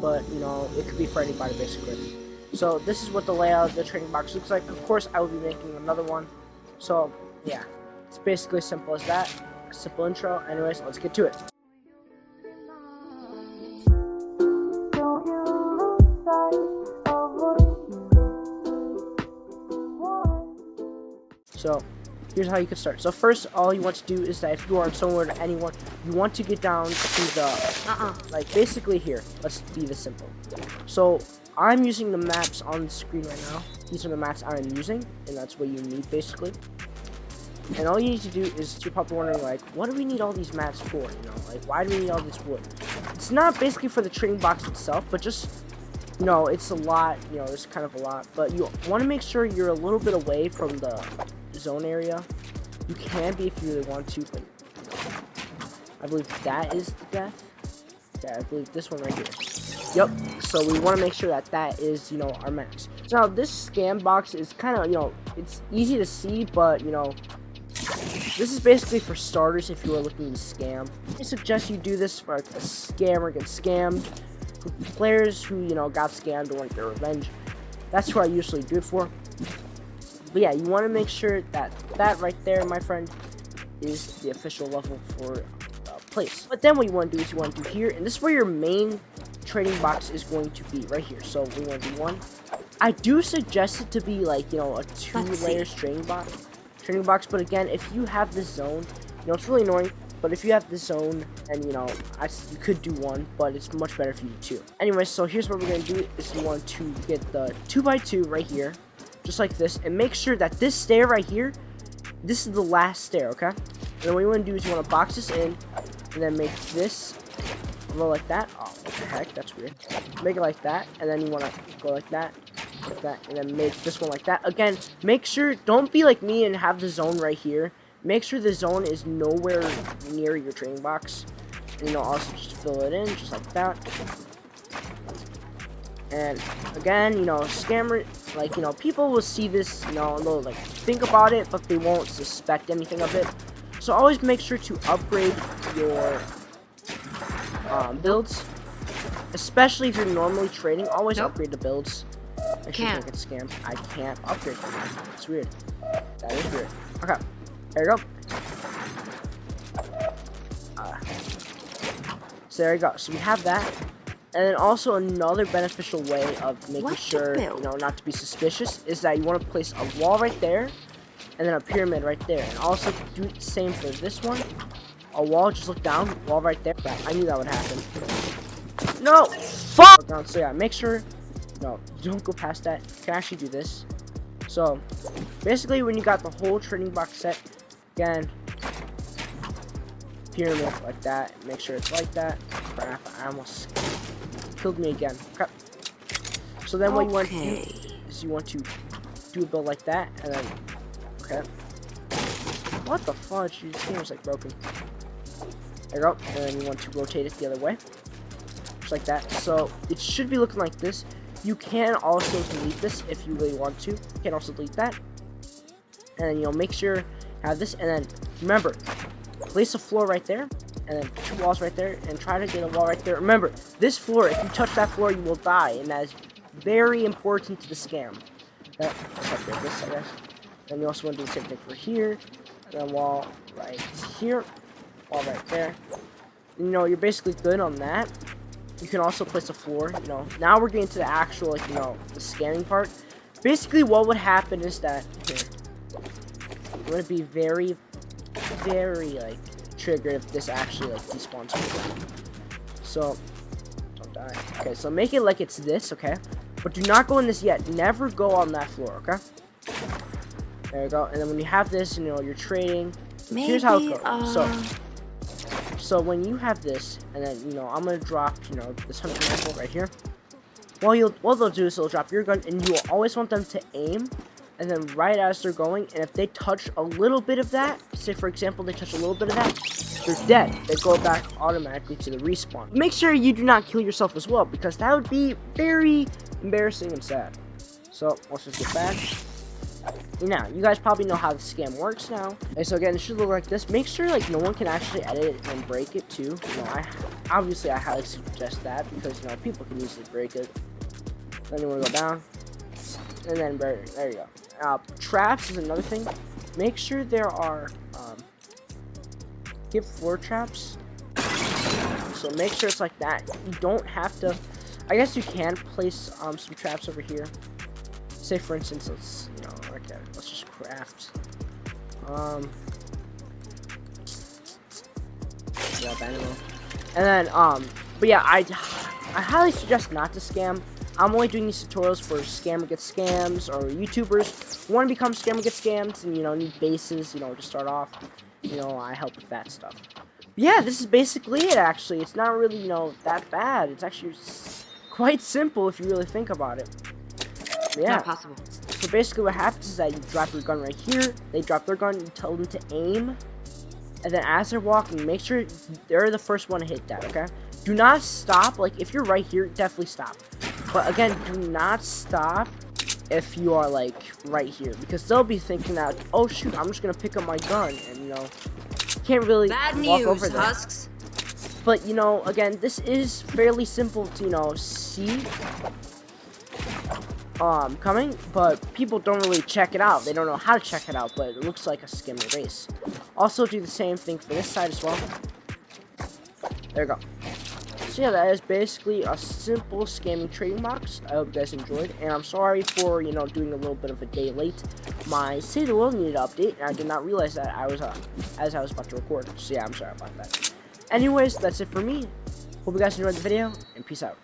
but you know, it could be for anybody basically. So this is what the layout of the trading box looks like. Of course, I will be making another one. So yeah, it's basically as simple as that. A simple intro. Anyways, let's get to it. So here's how you can start. So first, all you want to do is that if you are somewhere to anyone, you want to get down to the like basically here. Let's be this simple. So I'm using the maps on the screen right now. These are the maps I'm using, and that's what you need basically. And all you need to do is, you're probably wondering, like, what do we need all these maps for? You know, like, why do we need all this wood? It's not basically for the trading box itself, but just, you know, it's a lot. You know, it's kind of a lot. But you want to make sure you're a little bit away from the zone area. You can be if you really want to, but I believe that is the death. Yeah, I believe this one right here. Yep. So we want to make sure that that is, you know, our max. So now this scam box is kind of, you know, it's easy to see, but you know, this is basically for starters if you are looking to scam. I suggest you do this for like a scammer gets scammed, for players who, you know, got scammed or want their revenge. That's who I usually do it for. But yeah, you want to make sure that that right there, my friend, is the official level for place. But then what you want to do is you want to do here, and this is where your main trading box is going to be, right here. So we want to do one. I do suggest it to be like, you know, a 2-layer trading box. But again, if you have this zone, you know, it's really annoying. But if you have this zone, and you know, you could do one, but it's much better if you do two. Anyway, so here's what we're gonna do: is you want to get the 2x2 right here, just like this, and make sure that this stair right here, this is the last stair, okay? And then what you want to do is you want to box this in, and then make this go like that. Oh, what the heck? That's weird. Make it like that, and then you want to go like that, and then make this one like that. Again, make sure, don't be like me and have the zone right here. Make sure the zone is nowhere near your trading box. And, you know, also just fill it in, just like that. And again, you know, scammer, like, you know, people will see this, you know, and they'll like think about it, but they won't suspect anything of it. So always make sure to upgrade your builds, especially if you're normally trading. Always upgrade the builds. Make sure you don't get scammed. I can't upgrade them. It's weird. That is weird. Okay, there you go. So there you go. So we have that. And then also another beneficial way of making sure, you know, not to be suspicious is that you want to place a wall right there, and then a pyramid right there. And also do the same for this one. A wall, just look down, wall right there. Yeah, I knew that would happen. No! Fuck! So yeah, make sure, no, you don't go past that. You can actually do this. So, basically when you got the whole trading box set, again, pyramid like that. Make sure it's like that. Crap, I almost killed me again. Okay. So then what you want to do is you want to do a build like that, and then, okay. What the fudge? This game is like broken. There you go. And then you want to rotate it the other way. Just like that. So it should be looking like this. You can also delete this if you really want to. You can also delete that. And then, you know, make sure have this, and then remember, place a floor right there, and then 2 walls right there, and try to get a wall right there. Remember, this floor, if you touch that floor, you will die, and that is very important to the scam. Let's upgrade this, I guess. Then you also want to do the same thing for here, and then wall right here, wall right there. You know, you're basically good on that. You can also place a floor, you know. Now we're getting to the actual, like, you know, the scanning part. Basically, what would happen is that, here, I'm going to be very, like, triggered if this actually, like, despawns me. So, don't die. Okay, so make it like it's this, okay? But do not go in this yet. Never go on that floor, okay? There you go. And then when you have this, you know, you're trading. Maybe, here's how it goes. So when you have this, and then, you know, I'm gonna drop, you know, this 100 rifle right here. What they'll do is they'll drop your gun, and you will always want them to aim, and then right as they're going, and if they touch a little bit of that, say for example they touch a little bit of that, they're dead. They go back automatically to the respawn. Make sure you do not kill yourself as well, because that would be very embarrassing and sad. So let's just get back. Now, you guys probably know how the scam works now. Okay, so again, it should look like this. Make sure like no one can actually edit it and break it too. You know, obviously I highly suggest that because you know people can easily break it. Then you want to go down, and then there you go. Traps is another thing. Make sure there are give floor traps. So make sure it's like that. You don't have to. I guess you can place some traps over here. Say for instance, let's okay, let's just craft and then but yeah, I highly suggest not to scam. I'm only doing these tutorials for scammer gets scams or YouTubers who want to become scammer gets scams and need bases, to start off. I help with that stuff. Yeah, this is basically it. Actually, it's not really that bad. It's actually quite simple if you really think about it. Yeah. Not possible. So basically what happens is that you drop your gun right here, they drop their gun, you tell them to aim, and then as they're walking, make sure they're the first one to hit that, okay? Do not stop. Like, if you're right here, definitely stop. But again, do not stop if you are, like, right here, because they'll be thinking that, oh shoot, I'm just gonna pick up my gun, and, can't really walk over there. Husks. But, again, this is fairly simple to, see coming, but people don't really check it out. They don't know how to check it out, but it looks like a scammer race. Also do the same thing for this side as well. There you go. So yeah, that is basically a simple scamming trading box. I hope you guys enjoyed, and I'm sorry for doing a little bit of a day late. My Save the World needed to update, and I did not realize that as I was about to record. So yeah, I'm sorry about that. Anyways, that's it for me. Hope you guys enjoyed the video, and peace out.